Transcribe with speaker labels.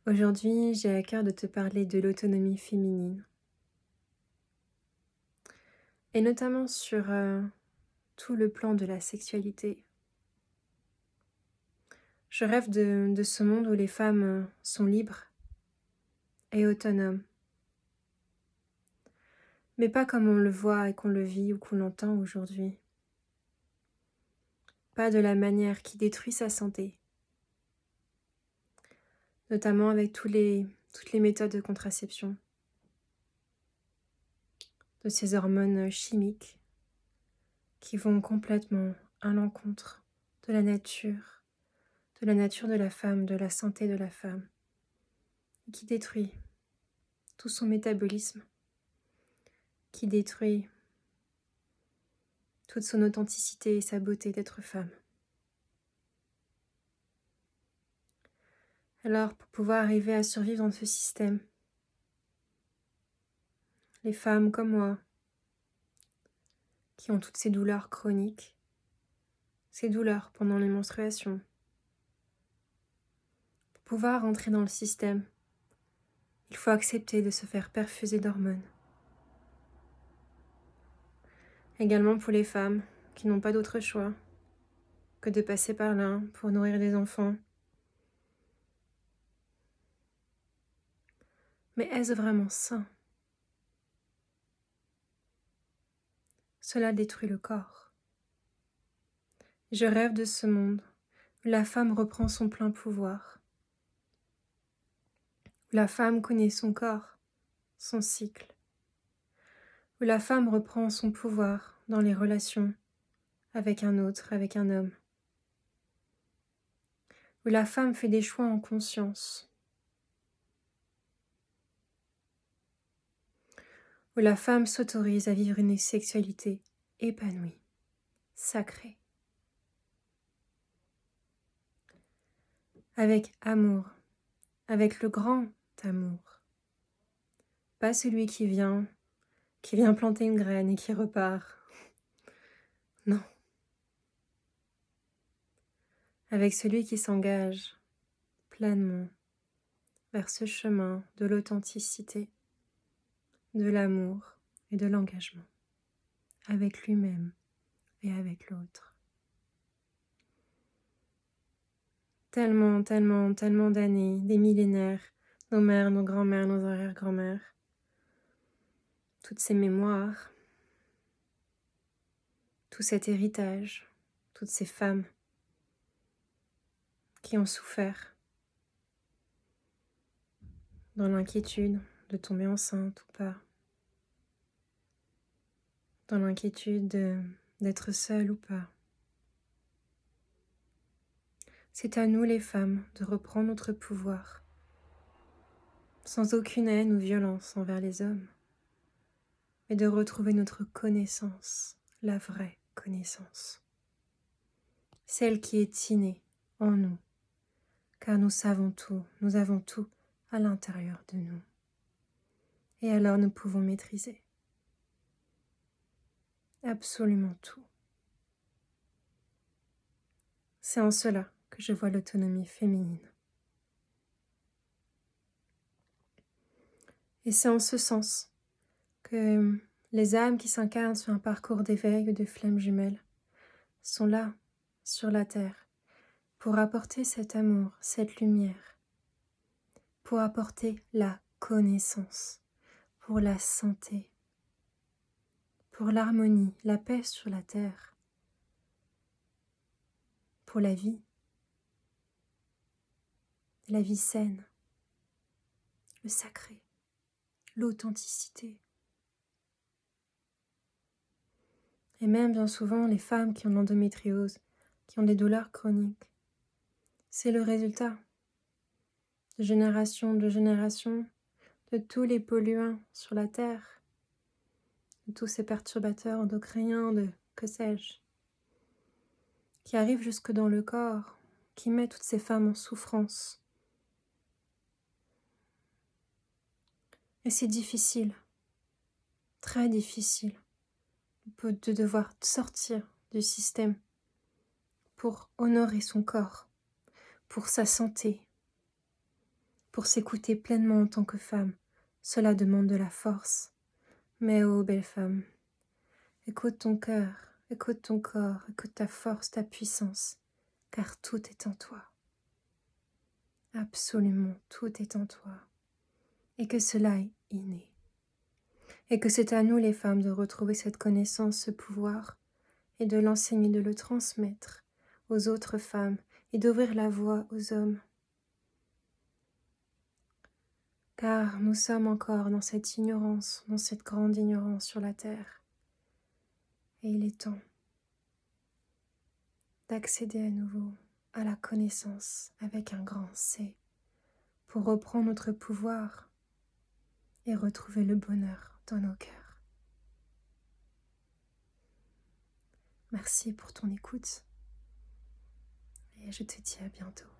Speaker 1: Aujourd'hui, j'ai à cœur de te parler de l'autonomie féminine et notamment sur tout le plan de la sexualité. Je rêve de ce monde où les femmes sont libres et autonomes, mais pas comme on le voit et qu'on le vit ou qu'on l'entend aujourd'hui. Pas de la manière qui détruit sa santé, notamment avec toutes les méthodes de contraception, de ces hormones chimiques qui vont complètement à l'encontre de la nature, de la femme, de la santé de la femme, et qui détruit tout son métabolisme, qui détruit toute son authenticité et sa beauté d'être femme. Alors, pour pouvoir arriver à survivre dans ce système, les femmes comme moi, qui ont toutes ces douleurs chroniques, ces douleurs pendant les menstruations, pour pouvoir rentrer dans le système, il faut accepter de se faire perfuser d'hormones. Également pour les femmes qui n'ont pas d'autre choix que de passer par là pour nourrir des enfants. Mais est-ce vraiment sain? Cela détruit le corps. Je rêve de ce monde où la femme reprend son plein pouvoir, où la femme connaît son corps, son cycle, où la femme reprend son pouvoir dans les relations avec un autre, avec un homme, où la femme fait des choix en conscience, où la femme s'autorise à vivre une sexualité épanouie, sacrée, avec amour, avec le grand amour, pas celui qui vient planter une graine et qui repart. Non. Avec celui qui s'engage pleinement vers ce chemin de l'authenticité, de l'amour et de l'engagement, avec lui-même et avec l'autre. Tellement, tellement, tellement d'années, des millénaires, nos mères, nos grands-mères, nos arrière-grands-mères, toutes ces mémoires, tout cet héritage, toutes ces femmes qui ont souffert dans l'inquiétude de tomber enceinte ou pas, dans l'inquiétude d'être seule ou pas. C'est à nous les femmes de reprendre notre pouvoir, sans aucune haine ou violence envers les hommes, mais de retrouver notre connaissance, la vraie connaissance, celle qui est innée en nous, car nous savons tout, nous avons tout à l'intérieur de nous. Et alors nous pouvons maîtriser absolument tout. C'est en cela que je vois l'autonomie féminine. Et c'est en ce sens que les âmes qui s'incarnent sur un parcours d'éveil ou de flammes jumelles sont là, sur la terre, pour apporter cet amour, cette lumière, pour apporter la connaissance, pour la santé, pour l'harmonie, la paix sur la terre, pour la vie saine, le sacré, l'authenticité. Et même bien souvent, les femmes qui ont l'endométriose, qui ont des douleurs chroniques, c'est le résultat de génération de tous les polluants sur la terre, de tous ces perturbateurs endocriniens, de que sais-je, qui arrivent jusque dans le corps, qui met toutes ces femmes en souffrance. Et c'est difficile, très difficile, de devoir sortir du système pour honorer son corps, pour sa santé, pour s'écouter pleinement en tant que femme. Cela demande de la force. Mais ô belle femme, écoute ton cœur, écoute ton corps, écoute ta force, ta puissance, car tout est en toi. Absolument tout est en toi. Et que cela est inné. Et que c'est à nous les femmes de retrouver cette connaissance, ce pouvoir, et de l'enseigner, de le transmettre aux autres femmes et d'ouvrir la voie aux hommes. Car nous sommes encore dans cette ignorance, dans cette grande ignorance sur la terre. Et il est temps d'accéder à nouveau à la connaissance avec un grand C pour reprendre notre pouvoir et retrouver le bonheur dans nos cœurs. Merci pour ton écoute et je te dis à bientôt.